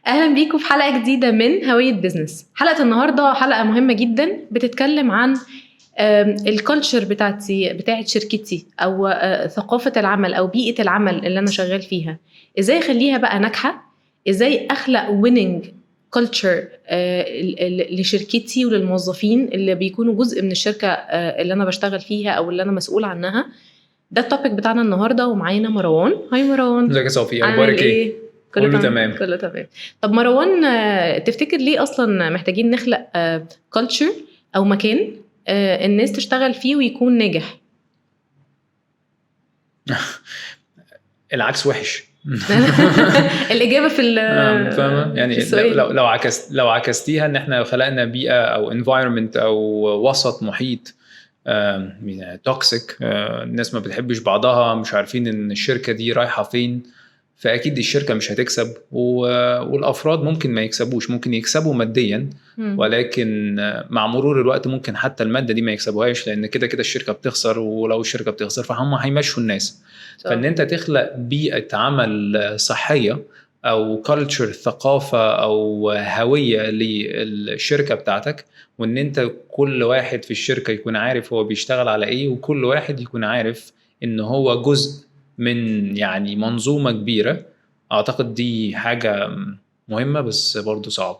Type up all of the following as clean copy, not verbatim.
اهلا بيكم في حلقه جديده من هويه بزنس. حلقه النهارده حلقه مهمه جدا، بتتكلم عن الكالتشر بتاعت شركتي، او ثقافه العمل او بيئه العمل اللي انا شغال فيها. ازاي اخليها بقى ناجحه، ازاي اخلق ويننج كالتشر لشركتي وللموظفين اللي بيكونوا جزء من الشركه اللي انا بشتغل فيها او اللي انا مسؤول عنها. ده التوبيك بتاعنا النهارده، ومعانا مروان. هاي مروان، ازيك يا صوفي؟ اخبارك ايه؟ كله تمام. كله تمام. طب مروان، تفتكر ليه اصلا محتاجين نخلق كلتشر او مكان الناس تشتغل فيه ويكون ناجح؟ العكس وحش. الاجابه في فاهمه يعني. لو عكستيها ان احنا خلقنا بيئه او environment او وسط محيط توكسيك، الناس ما بتحبش بعضها، مش عارفين ان الشركه دي رايحه فين، فاكيد الشركه مش هتكسب، والافراد ممكن ما يكسبوش، ممكن يكسبوا ماديا ولكن مع مرور الوقت ممكن حتى الماده دي ما يكسبوهاش، لان كده كده الشركه بتخسر، ولو الشركه بتخسر فهم هيمشوا الناس. فان انت تخلق بيئه عمل صحيه او كلتشر، ثقافه او هويه للشركه بتاعتك، وان انت كل واحد في الشركه يكون عارف هو بيشتغل على ايه، وكل واحد يكون عارف ان هو جزء من يعني منظومة كبيرة. أعتقد دي حاجة مهمة بس برضو صعبة.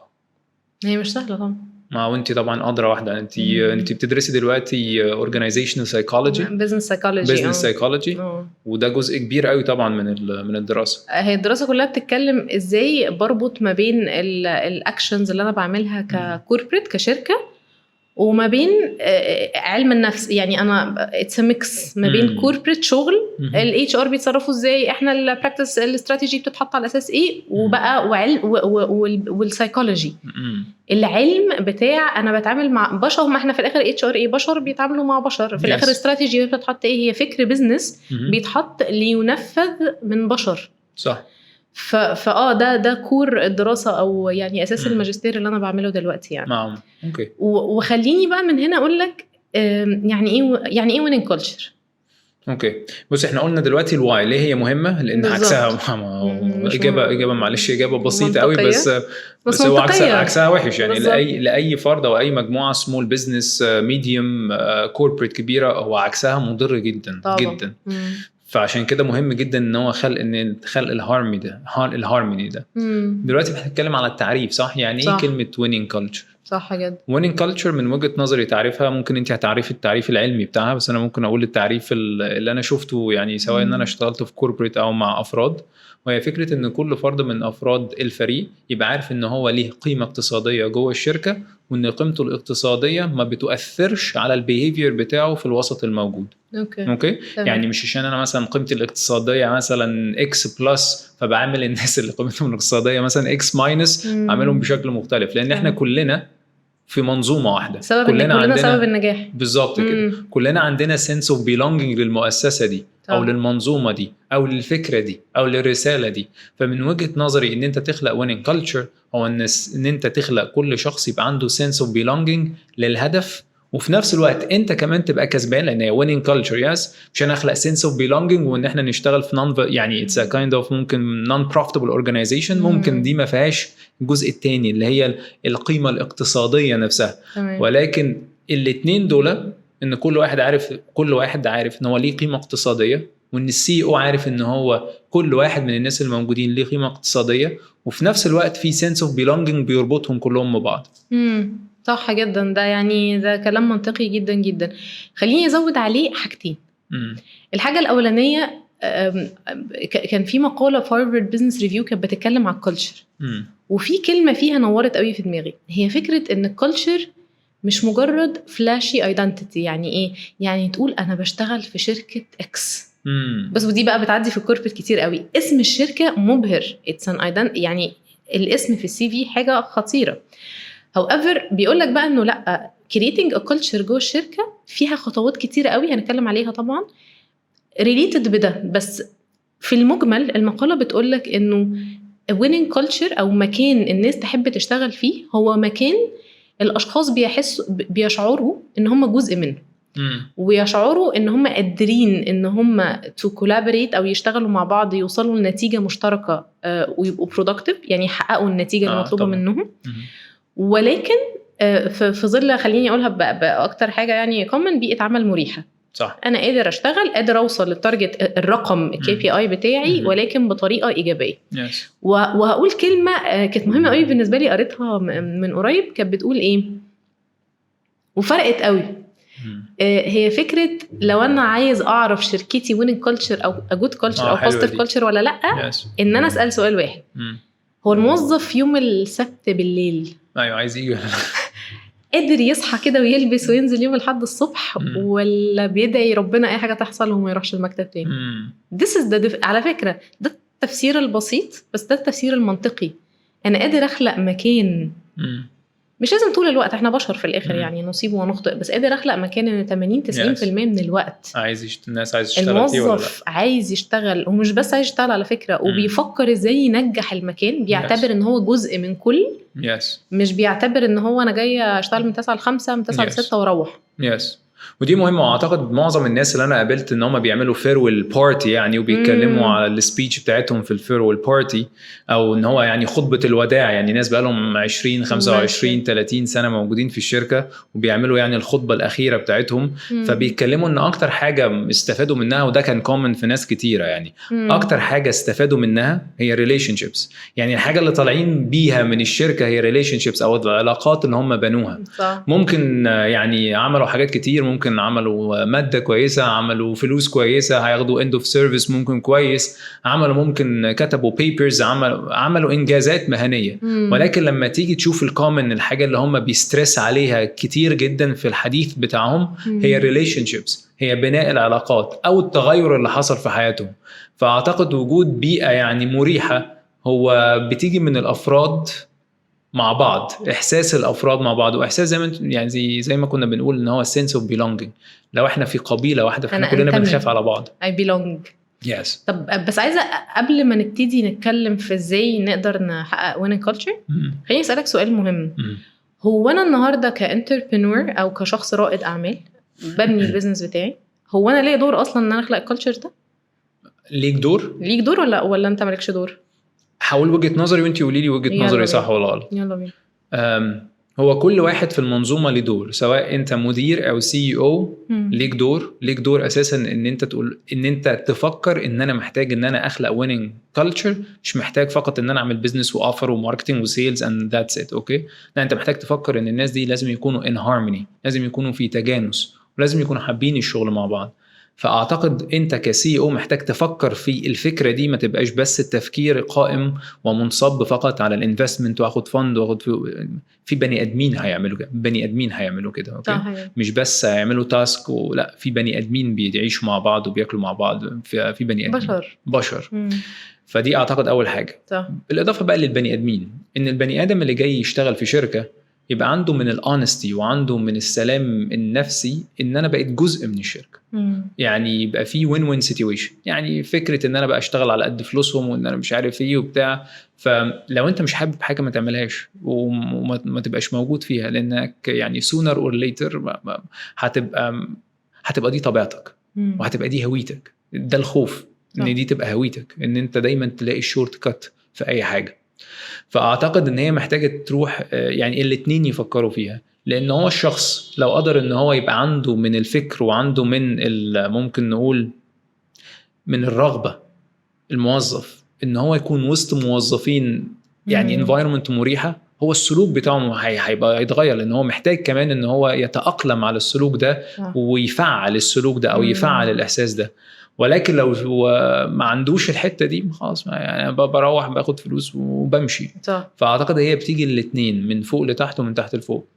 هي مش سهلة طبعا. ما وانتي طبعا أدرى واحدة، انتي بتدرسي دلوقتي organizational psychology، business psychology، وده جزء كبير قوي طبعا من الدراسة. هي الدراسة كلها بتتكلم ازاي بربط ما بين الاكشنز اللي انا بعملها ككوربريت كشركة، وما بين علم النفس. يعني انا اتس ميكس ما بين كوربريت شغل، الاتش ار بيتصرفوا ازاي، احنا البراكتس الاستراتيجي بتتحط على اساس ايه، وبقى والسايكولوجي، العلم بتاع انا بتعامل مع بشر. ما احنا في الاخر اتش ار ايه، بشر بيتعاملوا مع بشر في الاخر. استراتيجي بتتحط ايه، هي فكر بزنس بيتحط لينفذ من بشر. صح. ده كور الدراسة، او يعني اساس الماجستير اللي انا بعمله دلوقتي يعني. اوكي. وخليني بقى من هنا اقول لك يعني ايه winning culture. اوكي، بص، احنا قلنا دلوقتي الواي ليه هي مهمه، لان عكسها اجابه معلش، اجابه بسيطه قوي، بس هو عكسها وحش يعني. لاي فرد او اي مجموعه سمول بزنس، ميديوم، كوربريت كبيره، هو عكسها مضر جدا طبعا. جدا. فعشان كده مهم جدا ان هو خلق الهارموني ده. دلوقتي بنتكلم على التعريف، صح؟ يعني ايه كلمه winning culture؟ صح جدا. winning culture من وجهة نظري تعريفها، ممكن انت هتعرفي التعريف العلمي بتاعها، بس انا ممكن اقول التعريف اللي انا شفته يعني، سواء ان انا اشتغلت في كوربريت او مع افراد. وهي فكرة ان كل فرد من افراد الفريق يبقى عارف ان هو ليه قيمة اقتصادية جوه الشركة، وان قيمته الاقتصادية ما بتؤثرش على البيهيفير بتاعه في الوسط الموجود. اوكي. يعني مش عشان انا مثلا قيمتي الاقتصادية مثلا اكس بلس فبعمل الناس اللي قيمتهم الاقتصادية مثلا اكس ماينس عاملهم بشكل مختلف، لان احنا كلنا في منظومة واحدة، كلنا عندنا سبب النجاح بالظبط كده. كلنا عندنا sense of belonging للمؤسسة دي أو للمنظومة دي أو للفكرة دي أو للرسالة دي. فمن وجهة نظري إن أنت تخلق winning culture هو إن أنت تخلق كل شخص يبقى عنده sense of belonging للهدف، وفي نفس الوقت انت كمان تبقى كسبان، لان هي winning culture. مش انا اخلق sense of belonging وان احنا نشتغل في يعني it's a kind of ممكن non profitable organization، ممكن دي ما فيهاش الجزء الثاني اللي هي القيمة الاقتصادية نفسها. ولكن الاثنين دول، ان كل واحد عارف ان هو ليه قيمة اقتصادية، وان السي او عارف ان هو كل واحد من الناس الموجودين ليه قيمة اقتصادية، وفي نفس الوقت في sense of belonging بيربطهم كلهم ببعض. صح جدا. ده كلام منطقي جدا جدا. خليني ازود عليه حاجتين. الحاجه الاولانيه، كان في مقاله في هارفارد بزنس ريفيو كانت بتتكلم على الكالتشر، وفي كلمه فيها نورت قوي في دماغي، هي فكره ان الكالتشر مش مجرد فلاشي ايدنتيتي. يعني ايه؟ يعني تقول انا بشتغل في شركه اكس بس، ودي بقى بتعدي في الكوربريت كتير قوي. اسم الشركه مبهر، يعني الاسم في السي في حاجه خطيره. however بيقول لك بقى انه لا، creating a culture جوه الشركه فيها خطوات كتيره قوي هنتكلم عليها طبعا related بده. بس في المجمل المقاله بتقول لك انه winning culture او مكان الناس تحب تشتغل فيه هو مكان الاشخاص بيشعروا ان هم جزء منه. ويشعروا ان هم قادرين ان هم تو كولابوريت او يشتغلوا مع بعض يوصلوا لنتيجه مشتركه ويبقوا برودكتيف، يعني يحققوا النتيجه المطلوبه منهم. ولكن في ظل خليني اقولها باكتر حاجه يعني كومن، بيئه عمل مريحه. صح. انا قادر اشتغل، قادر اوصل للتارجت الرقم KPI بتاعي ولكن بطريقه ايجابيه. وهقول كلمه كانت مهمه قوي بالنسبه لي، قريتها من قريب، كانت بتقول ايه وفرقت قوي. هي فكره لو انا عايز اعرف شركتي winning culture او a good culture او positive culture ولا لا، ان انا اسال سؤال واحد. هو الموظف يوم السبت بالليل ايوه عايز يجي قادر يصحى كده ويلبس وينزل يوم الحد الصبح، ولا بيدعي ربنا اي حاجه تحصل وما يروحش المكتب تاني؟ This is the على فكره ده التفسير البسيط، بس ده التفسير المنطقي. انا قادر اخلق مكان، مش لازم طول الوقت، احنا بشر في الاخر يعني نصيب ونخطئ، بس قادر اخلق مكان ان 80-90% من الوقت الناس عايز تشتغل فيه، الموظف عايز يشتغل، ومش بس عايز يشتغل على فكره، وبيفكر ازاي ينجح المكان، بيعتبر ان هو جزء من كل، مش بيعتبر ان هو انا جاي اشتغل من 9 ل 5 من 9 ل 6 واروح. ودي مهمه. واعتقد معظم الناس اللي انا قابلت ان هم بيعملوا فيرويل بارتي يعني، وبيتكلموا على السبيتش بتاعتهم في الفيرويل بارتي، او ان هو يعني خطبه الوداع. يعني ناس بقالهم 20 25 30 سنه موجودين في الشركه وبيعملوا يعني الخطبه الاخيره بتاعتهم. فبيتكلموا ان اكتر حاجه استفادوا منها، وده كان كومن في ناس كتيره يعني، اكتر حاجه استفادوا منها هي ريليشن شيبس. يعني الحاجه اللي طالعين بيها من الشركه هي ريليشن شيبس او العلاقات اللي هم بنوها. ممكن يعني عملوا حاجات كتير، ممكن عملوا مادة كويسة، عملوا فلوس كويسة، هياخدوا end of service ممكن كويس، ممكن كتبوا papers، عملوا إنجازات مهنية. ولكن لما تيجي تشوف الكومن، الحاجة اللي هم بيسترس عليها كتير جدا في الحديث بتاعهم هي relationships، هي بناء العلاقات أو التغير اللي حصل في حياتهم. فأعتقد وجود بيئة يعني مريحة هو بتيجي من الأفراد مع بعض، احساس الافراد مع بعض، واحساس زي ما يعني زي ما كنا بنقول ان هو sense of belonging. لو احنا في قبيله واحده فاحنا كلنا بنخاف على بعض. I belong. طب بس عايزه قبل ما نبتدي نتكلم في ازاي نقدر نحقق winning culture، خليني اسالك سؤال مهم. هو انا النهارده كانتربرنور او كشخص رائد اعمال ببني البيزنس بتاعي، هو انا ليه دور اصلا ان انا اخلق الكالتشر ده؟ ليك دور ولا انت مالكش دور؟ حاول وجهة نظري وانتي قولي لي وجهة نظري صح ولا غلط. يلا بينا. هو كل واحد في المنظومة ليه دور، سواء انت مدير او CEO ليك دور اساسا ان انت تقول ان انت تفكر ان انا محتاج ان انا اخلق winning culture، مش محتاج فقط ان انا اعمل بيزنس واوفر وماركتنج وسيلز and that's it. اوكي، لا، انت محتاج تفكر ان الناس دي لازم يكونوا in harmony، لازم يكونوا في تجانس، ولازم يكونوا حابين الشغل مع بعض. فأعتقد أنت كCEO محتاج تفكر في الفكرة دي، ما تبقاش بس التفكير قائم ومنصب فقط على الانفستمنت وأخد فند وأخد في بني أدمين هيعملوا كده. أوكي، مش بس هيعملوا تاسك، ولا في بني أدمين بيعيشوا مع بعض وبيأكلوا مع بعض، في بني أدمين بشر. فدي أعتقد أول حاجة. بالإضافة بقى للبني أدمين، إن البني آدم اللي جاي يشتغل في شركة يبقى عنده من الانستي وعنده من السلام النفسي ان انا بقيت جزء من الشركه. يعني يبقى في وين وين سيتويشن، يعني فكره ان انا بقى اشتغل على قد فلوسهم وان انا مش عارف ايه وبتاع. فلو انت مش حابب حاجه ما تعملهاش وما تبقاش موجود فيها، لانك يعني sooner or later هتبقى دي طبيعتك وهتبقى دي هويتك. ده الخوف ان دي تبقى هويتك، ان انت دايما تلاقي الشورت كات في اي حاجه. فأعتقد إن هي محتاجة تروح يعني الاتنين يفكروا فيها، لأن هو الشخص لو قدر إن هو يبقى عنده من الفكر وعنده من ممكن نقول من الرغبة، الموظف إن هو يكون وسط موظفين يعني environment مريحة، هو السلوك بتاعه هيبقى يتغير، لأن هو محتاج كمان إن هو يتأقلم على السلوك ده ويفعل السلوك ده أو يفعل الإحساس ده. ولكن لو ما عندوش الحتة دي خلاص، يعني بروح باخد فلوس وبمشي. فأعتقد هي بتيجي الاثنين، من فوق لتحت ومن تحت لفوق.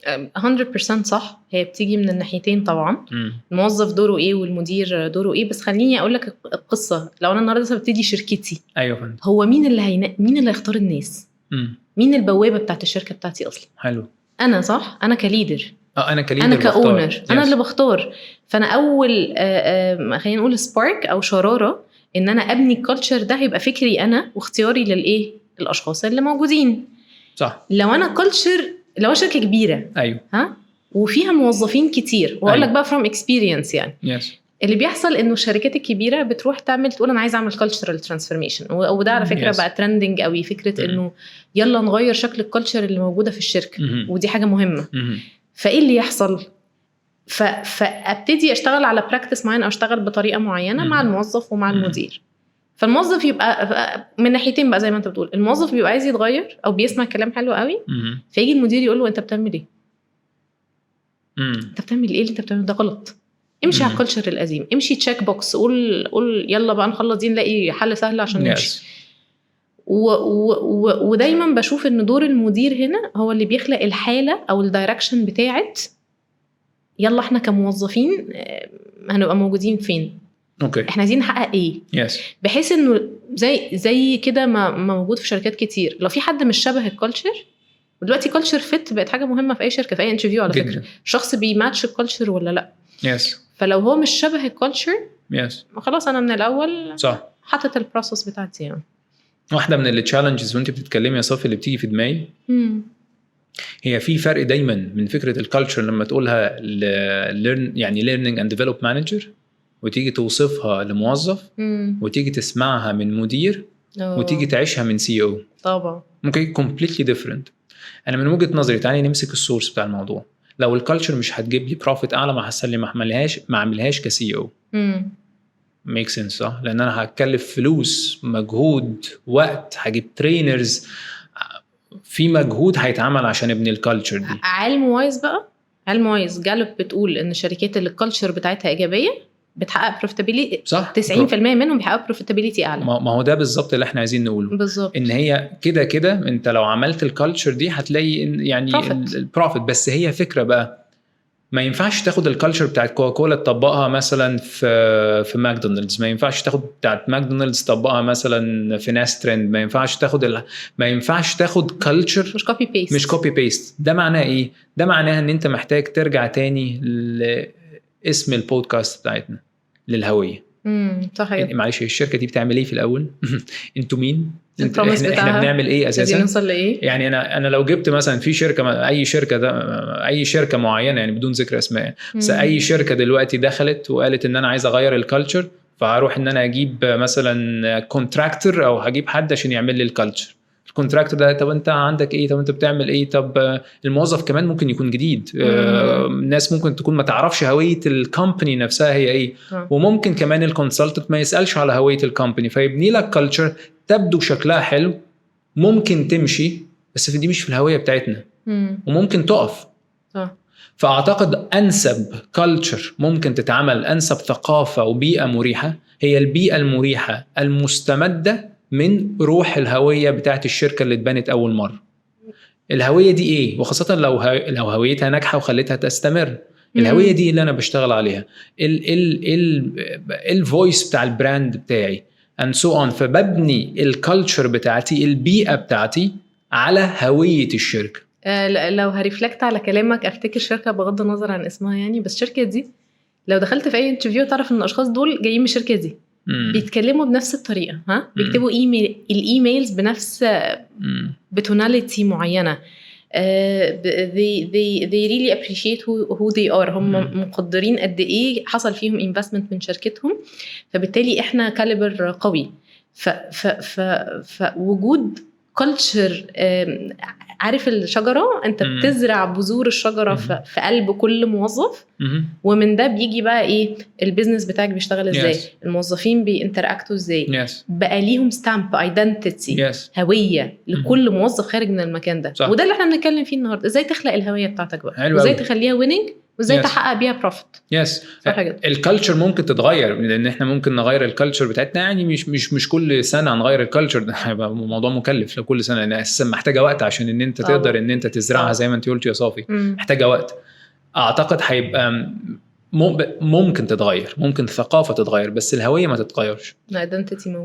100% صح، هي بتيجي من الناحيتين طبعا. الموظف دوره ايه والمدير دوره ايه. بس خليني اقول لك القصة. لو انا النهارده ببتدي شركتي، ايوه، هو مين اللي هيختار الناس؟ مين البوابة بتاعت الشركة بتاعتي اصلا؟ حلو. انا صح، انا كليدر، انا كاونر، انا اللي بختار. فانا اول خلينا نقول سبارك او شراره ان انا ابني الكالتشر ده، هيبقى فكري انا واختياري للايه، الاشخاص اللي موجودين. صح. لو انا كالتشر، لو شركه كبيره، ايوه، وفيها موظفين كتير. واقول لك بقى from experience يعني اللي بيحصل انه الشركات الكبيره بتروح تقول انا عايز اعمل cultural transformation، وده على فكره بقى ترندنج قوي، فكره انه يلا نغير شكل الكالتشر اللي موجوده في الشركه، ودي حاجه مهمه. فايه اللي يحصل؟ فابتدي اشتغل على براكتس معين او اشتغل بطريقه معينه مع الموظف ومع المدير. فالموظف يبقى من ناحيتين بقى زي ما انت بتقول، الموظف بيبقى عايز يتغير او بيسمع كلام حلو قوي، فيجي المدير يقول له انت بتعمل ايه؟ انت بتعمل ايه اللي انت بتعمله ده غلط، امشي على الكالتشر القديم، امشي تشيك بوكس، قول يلا بقى نخلص دي نلاقي حل سهل عشان نمشي. ودايما بشوف ان دور المدير هنا هو اللي بيخلق الحاله او الدايركشن بتاعت يلا احنا كموظفين هنبقى موجودين فين، احنا عايزين نحقق ايه. بحيث انه زي كده ما موجود في شركات كتير، لو في حد مش شبه الكالتشر، ودلوقتي كالتشر فيت بقت حاجه مهمه في اي شركه، في اي انترفيو على فكره شخص بيماتش الكالتشر ولا لا. فلو هو مش شبه الكالتشر خلاص انا من الاول صح حطت البروسس بتاعتي يعني. واحده من التشالنجز وانت بتتكلمي يا صافي اللي بتيجي في دماغي هي في فرق دايما من فكره الكالتشر لما تقولها يعني learning and develop manager وتيجي توصفها لموظف وتيجي تسمعها من مدير وتيجي تعيشها من CEO. طبعا ممكن completely different. انا من وجهه نظري تعالي نمسك السورس بتاع الموضوع. لو الكالتشر مش هتجيب لي بروفيت اعلى ما هسلم ما اعملهاش كسي او. ميك سنس صح؟ لان انا هتكلف فلوس مجهود وقت، هجيب ترينرز، في مجهود هيتعمل عشان ابني الكالتشر دي. علم وايز بقى، علم وايز جالوب بتقول ان الشركات اللي الكالتشر بتاعتها ايجابيه بتحقق بروفيتابيلتي صح، 90% منهم بيحققوا بروفيتابيلتي اعلى. ما هو ده بالظبط اللي احنا عايزين نقوله بالظبط. ان هي كده انت لو عملت الكالتشر دي هتلاقي يعني البروفيت. بس هي فكره بقى ما ينفعش تاخد الكالتشر بتاعت كوكاكولا تطبقها مثلا في ماكدونالدز، ما ينفعش تاخد بتاعت ماكدونالدز تطبقها مثلا في ناس ترند، ما ينفعش تاخد كالتشر مش كوبي بيست. ده معناه ايه؟ ده معناه ان انت محتاج ترجع تاني لاسم البودكاست بتاعتنا، للهويه. صحيح. معلش الشركه دي بتعمل ايه في الاول؟ انتوا مين؟ احنا بنعمل ايه اساسا؟ نوصل لايه؟ يعني انا لو جبت مثلا في شركه، اي شركه معينه يعني بدون ذكر اسماء، بس اي شركه دلوقتي دخلت وقالت ان انا عايز اغير الكالتشر، فهروح ان انا اجيب مثلا كونتراكتور او هجيب حد عشان يعمل لي الكالتشر. الكونتراكتور ده طب انت عندك ايه؟ طب انت بتعمل ايه؟ طب الموظف كمان ممكن يكون جديد، الناس ممكن تكون ما تعرفش هويه الكومباني نفسها هي ايه، وممكن كمان الكونسلتنت ما يسالش على هويه الكومباني، فيبني لك كالتشر تبدو شكلها حلو، ممكن تمشي بس دي مش في الهويه بتاعتنا، وممكن تقف. فاعتقد انسب كالتشر ممكن تتعمل، انسب ثقافه وبيئه مريحه هي البيئه المريحه المستمده من روح الهوية بتاعت الشركة اللي اتبنت أول مرة. الهوية دي إيه؟ وخاصة لو هويتها ناجحة وخلتها تستمر. الهوية دي اللي أنا بشتغل عليها، الفويس بتاع البراند بتاعي and so on. فببني الكالتشر بتاعتي، البيئة بتاعتي على هوية الشركة. لو هريفلكت على كلامك أفتكر شركة بغض النظر عن اسمها يعني، بس الشركة دي لو دخلت في أي انترفيو تعرف إن الأشخاص دول جايين من الشركة دي. بيتكلموا بنفس الطريقة، بيكتبوا الإيميلز بنفس بتوناليتي معينة. they really appreciate who they are. هم مقدرين قد إيه حصل فيهم investment من شركتهم، فبالتالي إحنا كاليبر قوي. فوجود culture، عارف الشجرة انت بتزرع بذور الشجرة في قلب كل موظف، ومن ده بيجي بقى ايه البيزنس بتاعك بيشتغل ازاي، الموظفين بينتراكتوا ازاي، بقى ليهم ستامب ايدنتيتي، هوية لكل موظف خارج من المكان ده. وده اللي احنا بنتكلم فيه النهاردة، ازاي تخلق الهوية بتاعتك بقى، وازاي تخليها ويننج، وازاي تحقق بيها بروفيت. الكالتشر ممكن تتغير، لان احنا ممكن نغير الكالتشر بتاعتنا، يعني مش كل سنه نغير الكالتشر، ده هيبقى موضوع مكلف لكل سنه، لان اساسا محتاجه وقت عشان ان انت تقدر ان انت تزرعها زي ما انت قلت يا صافي. محتاجه وقت. اعتقد هيبقى ممكن تتغير، ممكن الثقافه تتغير، بس الهويه ما تتغيرش.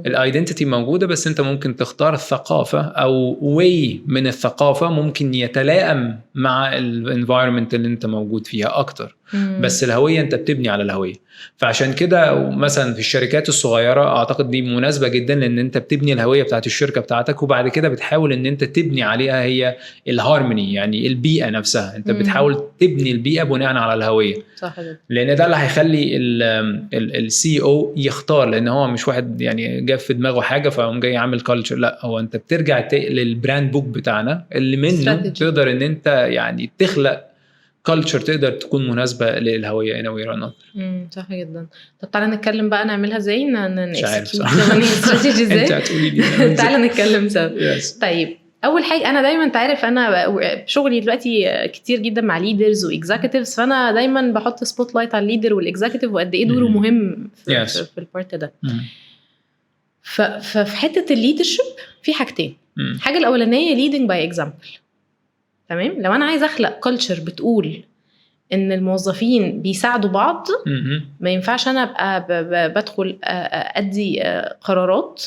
الايدنتيتي موجوده، بس انت ممكن تختار الثقافه او واي من الثقافه ممكن يتلائم مع الانفايرمنت اللي انت موجود فيها اكتر. بس الهويه انت بتبني على الهويه. فعشان كده مثلا في الشركات الصغيره اعتقد دي مناسبه جدا، لان انت بتبني الهويه بتاعت الشركه بتاعتك، وبعد كده بتحاول ان انت تبني عليها هي الهارموني، يعني البيئه نفسها. انت بتحاول تبني البيئه بناء على الهويه. صح جدا. لان ده اللي هيخلي السي او يختار، لان هو مش واحد يعني جاب في دماغه حاجه فقام جاي عامل كلتشر، لا هو انت بترجع للبراند بوك بتاعنا اللي منه تقدر ان انت يعني تخلق كلتشر تقدر تكون مناسبه للهويه ان وير انذر. صح جدا. طب تعالى نتكلم بقى نعملها ازاي، مش عارف استراتيجي ازاي. انت هتقولي لي. تعالى نتكلم سوا. طيب اول حاجه، انا دايما انت عارف انا شغلي دلوقتي كتير جدا مع ليدرز واكزيكتيفز، فانا دايما بحط سبوت لايت على الليدر والاكزيكتيف وقد ايه دوره مهم في البارت ده. ففي حته الليدرشيب في حاجتين. الحاجه الاولانيه leading by example. تمام. لو انا عايز اخلق كلتشر بتقول ان الموظفين بيساعدوا بعض، ما ينفعش انا ابقى بدخل ادي قرارات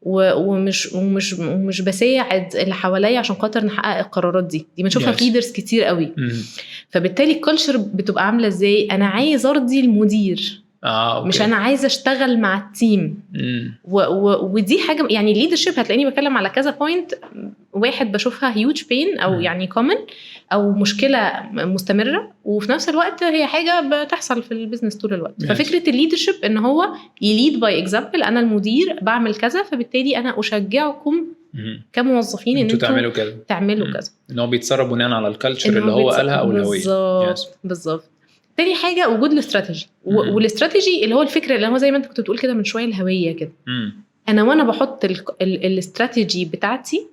ومش بساعد اللي حواليا عشان خاطر نحقق القرارات دي بنشوفها في ليدرز كتير قوي. فبالتالي الكلتشر بتبقى عامله ازاي؟ انا عايز ارضي المدير، مش انا عايزه اشتغل مع التيم. ودي حاجه يعني الليدرشيب هتلاقيني بتكلم على كذا بوينت. واحد بشوفها هيوج بين او يعني كومن او مشكله مستمره، وفي نفس الوقت هي حاجه بتحصل في البيزنس طول الوقت. ففكره الليدرشيب ان هو يليد باي اكزامبل، انا المدير بعمل كذا، فبالتالي انا اشجعكم كموظفين ان انتوا تعملوا كذا. ان هو بيتصرف بناء على الكالتشر اللي هو قالها او الهويه. بالظبط. تاني حاجه وجود الاستراتيجي، والاستراتيجي اللي هو الفكره اللي هو زي ما انت كنت بتقول كده من شويه، الهويه كده. انا وانا بحط الاستراتيجي بتاعتي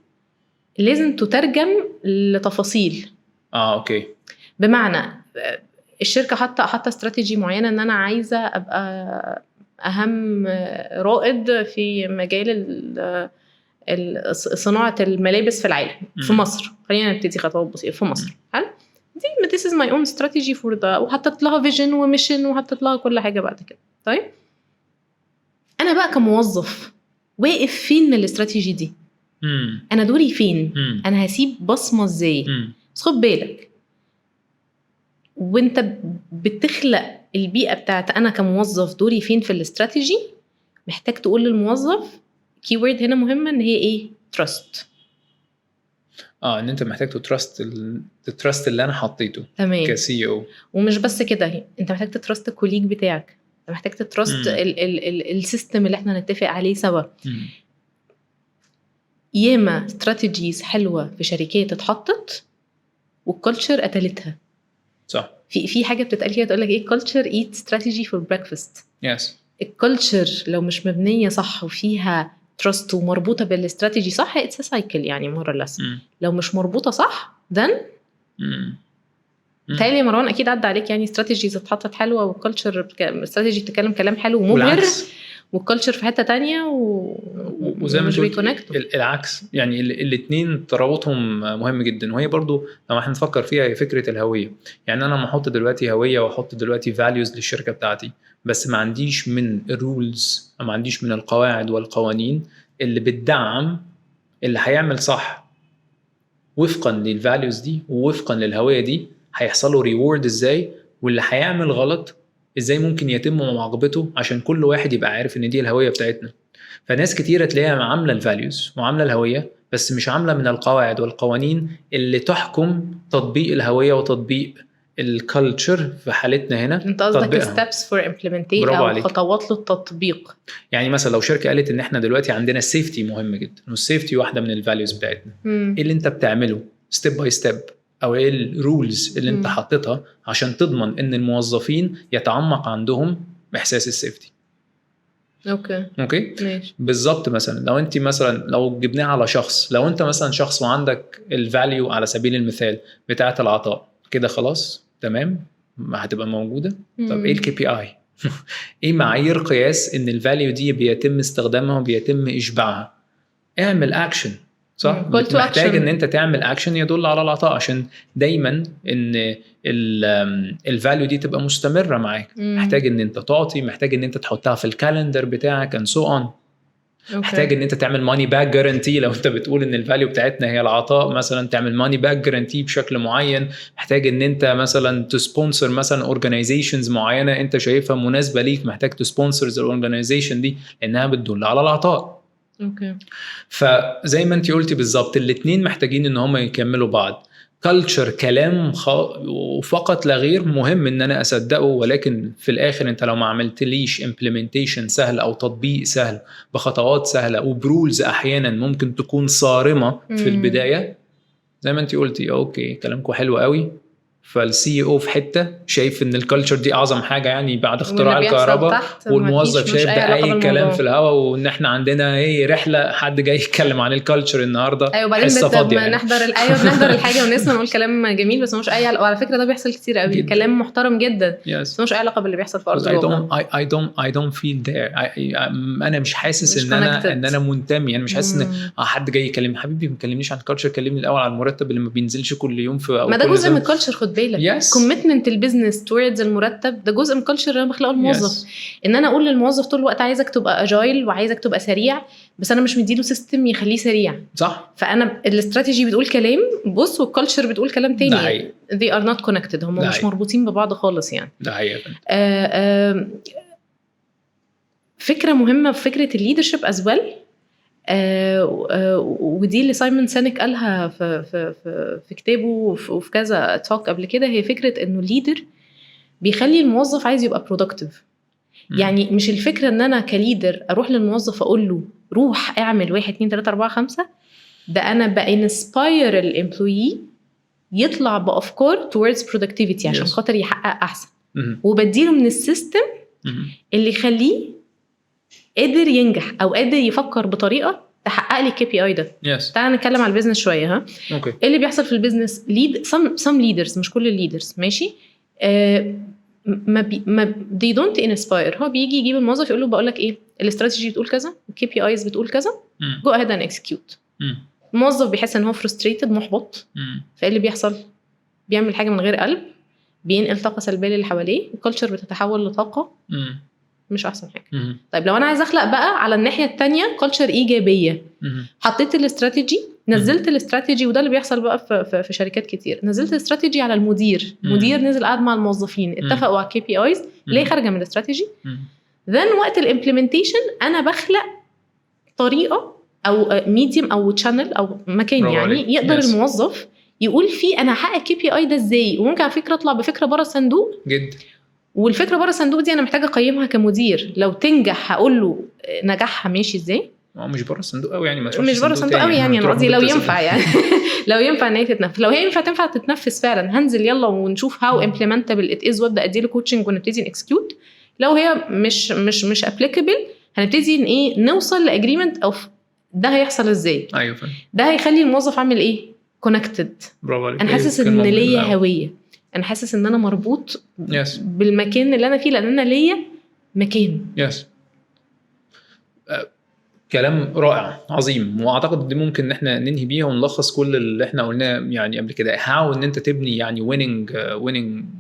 لازم تترجم لتفاصيل. اوكي. بمعنى الشركه حاطه استراتيجي معينه ان انا عايزه ابقى اهم رائد في مجال صناعه الملابس في العالم في مصر. خلينا نبتدي خطوات بسيطه في مصر. هل دي this is my own strategy for the، وحطت لها فيجن وميشن وحطت لها كل حاجه بعد كده. طيب انا بقى كموظف واقف فين من الاستراتيجي دي؟ انا دوري فين؟ انا هسيب بصمه ازاي؟ بس خد بالك وانت بتخلق البيئه بتاعت انا كموظف دوري فين في الاستراتيجي، محتاج تقول للموظف كيورد هنا مهمه ان هي ايه؟ تراست. ان انت محتاج تترست اللي انا حطيته كسي او. ومش بس كده، انت محتاج تترست الكوليج بتاعك، انت محتاج تترست السيستم اللي احنا نتفق عليه سوا. ياما استراتيجيز حلوه في شركات اتحطت والكالتشر قتلتها. صح. في حاجه بتتقال كده تقول لك ايه؟ كالتشر ايت استراتيجي فور بريكفاست. الكالتشر لو مش مبنيه صح وفيها تراست ومربوطه بالاستراتيجي صح، اتس سايكل يعني مره لس. لو مش مربوطه صح دن تالي مروان اكيد عدى عليك يعني استراتيجيز اتحطت حلوه والكالتشر استراتيجي بتتكلم كلام حلو ومبهر، والكالتشر في حته تانية وزي ما بيكونكتوا العكس. يعني الاثنين ترابطهم مهم جدا. وهي برضو لما احنا نفكر فيها هي فكره الهويه. يعني انا محط دلوقتي هويه واحط دلوقتي فاليوز للشركه بتاعتي، بس ما عنديش من الرولز، ما عنديش من القواعد والقوانين اللي بتدعم اللي هيعمل صح وفقا للفاليوز دي ووفقا للهويه دي هيحصل له ريورد ازاي، واللي هيعمل غلط ازاي ممكن يتم معاقبته، عشان كل واحد يبقى عارف ان دي الهويه بتاعتنا. فناس كتيره تلاقيها عامله الفاليوز وعامله الهويه بس مش عامله من القواعد والقوانين اللي تحكم تطبيق الهويه وتطبيق الكالتشر في حالتنا هنا. انت قصدك steps for implementation او خطوات للتطبيق. يعني مثلا لو شركه قالت ان احنا دلوقتي عندنا السيفتي مهم جدا والسيفتي واحده من الفاليوز بتاعتنا، ايه اللي انت بتعمله ستيب باي ستيب، او ايه الرولز اللي انت حطيتها عشان تضمن ان الموظفين يتعمق عندهم احساس السيفتي. اوكي ماشي. بالظبط. مثلا لو انت مثلا لو جبناها على شخص، لو انت مثلا شخص وعندك الفاليو على سبيل المثال بتاعه العطاء كده، خلاص تمام هتبقى موجوده. طب ايه الكي بي اي؟ ايه معايير قياس ان الفاليو دي بيتم استخدامها وبيتم اشباعها؟ اعمل اكشن. صح. محتاج ان انت تعمل اكشن يدل على العطاء عشان دايما ان الفاليو دي تبقى مستمره معاك. محتاج ان انت تعطي، محتاج ان انت تحطها في الكالندر بتاعك and so on. محتاج ان انت تعمل ماني باك جارانتي. لو انت بتقول ان الفاليو بتاعتنا هي العطاء مثلا، تعمل ماني باك جارانتي بشكل معين. محتاج ان انت مثلا تسبونسر مثلا اورجانيزيشنز معينه انت شايفها مناسبه ليك، محتاج تسبونسرز الاورجانيزيشن دي لانها بتدل على العطاء. فزي ما انت قلتي بالظبط، الاثنين محتاجين ان هم يكملوا بعض. كلتشر كلام وفقط لا غير، مهم ان انا اصدقه، ولكن في الاخر انت لو ما عملتليش امبلمنتيشن سهل او تطبيق سهل بخطوات سهله وبرولز احيانا ممكن تكون صارمه في البدايه، زي ما انت قلتي اوكي كلامكم حلو قوي، فالسي او في حته شايف ان الكالتشر دي اعظم حاجه يعني بعد اختراع الكهرباء، والموظف شايف ده اي كلام في الهواء، وان احنا عندنا ايه رحله حد جاي يتكلم عن الكالتشر النهارده. ايوه حصه فاضيه يعني. بنحضر الحاجه ونسمع نقول كلام جميل بس مش اي، وعلى فكره ده بيحصل كتير قوي، كلام محترم جدا بس مش اي علاقه باللي بيحصل في ارض الواقع. I don't feel there. انا مش حاسس ان انا منتمي، انا مش حاسس ان حد جاي يكلمني. حبيبي ما تكلمنيش عن الكالتشر، كلمني الاول عن المرتب اللي ما بينزلش كل يوم في ما ده جزء من الكالتشر. خد بالك كوميتمنت البيزنس توردز المرتب ده جزء من الكالتشر اللي انا بخلقه الموظف. ان انا اقول للموظف طول الوقت عايزك تبقى اجايل وعايزك تبقى سريع، بس انا مش مديله سيستم يخليه سريع. صح. فانا الاستراتيجي بتقول كلام بص، والكالتشر بتقول كلام تاني. they are not connected. هم مش مربوطين ببعض خالص يعني. ده حقيقة. فكرة مهمة في فكرة الليدرشيب as well. ودي اللي سايمون سينك قالها في كتابه وفي كذا توك قبل كده، هي فكرة انه الليدر بيخلي الموظف عايز يبقى productive. يعني مش الفكرة ان انا كليدر اروح للموظف اقول له روح اعمل 1 2 3 4 5. ده انا بانسباير الامبلويي يطلع بافكار towards productivity عشان خاطر يحقق احسن. وبديله من السيستم اللي يخليه قادر ينجح او قادر يفكر بطريقه تحقق لي الكي بي اي ده. تعال نتكلم على البيزنس شويه. ها ايه اللي بيحصل في البيزنس؟ ليد some leaders، مش كل الليدرز ماشي، ما they don't inspire. هو بيجي يجيب الموظف يقول له بقول لك ايه، الاستراتيجي بتقول كذا، الكي بي ايز بتقول كذا، go ahead and execute. الموظف بيحس ان هو frustrated محبط. فايه اللي بيحصل؟ بيعمل حاجه من غير قلب، بينقل طاقه سلبيه للي حواليه، الكالتشر بتتحول لطاقه مش احسن حاجه. طيب لو انا عايز اخلق بقى على الناحيه التانية كالتشر ايجابيه، حطيت الاستراتيجي، نزلت الاستراتيجي، وده اللي بيحصل بقى في شركات كتير. نزلت الاستراتيجي على المدير، مدير نزل قعد مع الموظفين اتفقوا على الكي بي ايز ليه خارجه من الاستراتيجي. ذن وقت الامبلمنتيشن انا بخلق طريقه او ميديم او تشانل او مكان يعني يقدر الموظف يقول فيه انا هحقق كي بي اي ده ازاي. وممكن على فكره اطلع بفكره بره الصندوق جدا، والفكره بره الصندوق دي انا محتاجه اقيمها كمدير. لو تنجح هقول له نجاحها ماشي ازاي. مش بره الصندوق قوي يعني، مش بره الصندوق قوي يعني انا قصدي لو ينفع يعني لو ينفع ان هي تتنفذ، لو هي تنفع تتنفذ فعلا هنزل يلا ونشوف هاو امبلمنتبل ات از، وابدا اديله كوتشنج ونبتدي نكسكيوت. لو هي مش ابليكابل هنبتدي ايه نوصل لاجريمنت او ده هيحصل ازاي. ايوه فاهم. ده هيخلي الموظف عامل ايه كونكتد. برافو عليك. انا حاسس ان ليا هويه، انا حاسس ان انا مربوط بالمكان اللي انا فيه لان انا ليا مكان. كلام رائع عظيم، واعتقد دي ممكن ان احنا ننهي بيها ونلخص كل اللي احنا قلناه يعني قبل كده. هاو ان انت تبني يعني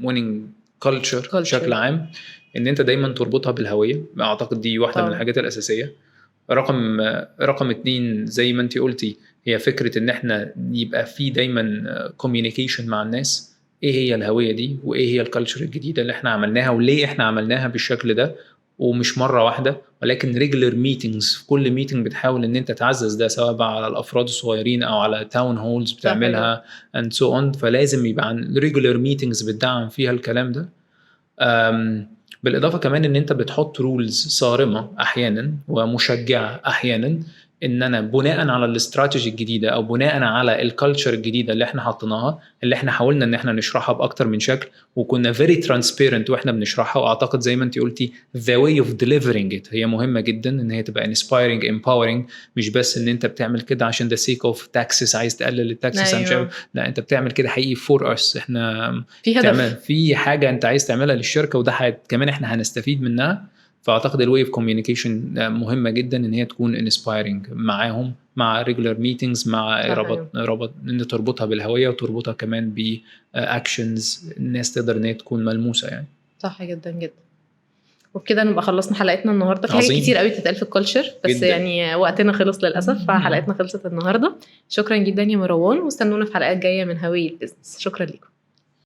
winning culture بشكل عام، ان انت دايما تربطها بالهويه. اعتقد دي واحده من الحاجات الاساسيه. رقم 2 زي ما انت قلتي هي فكره ان احنا يبقى في دايما communication مع الناس. ايه هي الهويه دي وايه هي الكالتشر الجديده اللي احنا عملناها وليه احنا عملناها بالشكل ده، ومش مره واحده ولكن ريجولر ميتينجز. في كل ميتينج بتحاول ان انت تعزز ده، سواء بقى على الافراد الصغيرين او على تاون هولز بتعملها and so on. فلازم يبقى عن ريجولر ميتينجز بتدعم فيها الكلام ده. بالاضافه كمان ان انت بتحط رولز صارمه احيانا ومشجعه احيانا، ان انا بناء على الاستراتيجي الجديده او بناء على الكالتشر الجديده اللي احنا حطيناها، اللي احنا حاولنا ان احنا نشرحها باكتر من شكل وكنا very transparent واحنا بنشرحها. واعتقد زي ما انت قلتي the way of delivering it هي مهمه جدا، ان هي تبقى inspiring empowering، مش بس ان انت بتعمل كده عشان the sake of taxes عايز تقلل التاكسس. أيوة. لا انت بتعمل كده حقيقي for us، احنا في هدف، في حاجه انت عايز تعملها للشركه، وده كمان احنا هنستفيد منها. فاعتقد الويف كوميونيكيشن مهمه جدا ان هي تكون انسبايرنج معاهم، مع ريجولار ميتينجز، مع ربط ان تربطها بالهويه وتربطها كمان باكشنز الناس تقدر ان هي تكون ملموسه يعني. صح جدا جدا. وبكده نبقى خلصنا حلقتنا النهارده. في حاجات كتير قوي تتقال في الكالتشر بس جداً. يعني وقتنا خلص للاسف، فحلقتنا خلصت النهارده. شكرا جدا يا مروان، واستنونا في حلقات جايه من هوية بيزنس. شكرا لكم.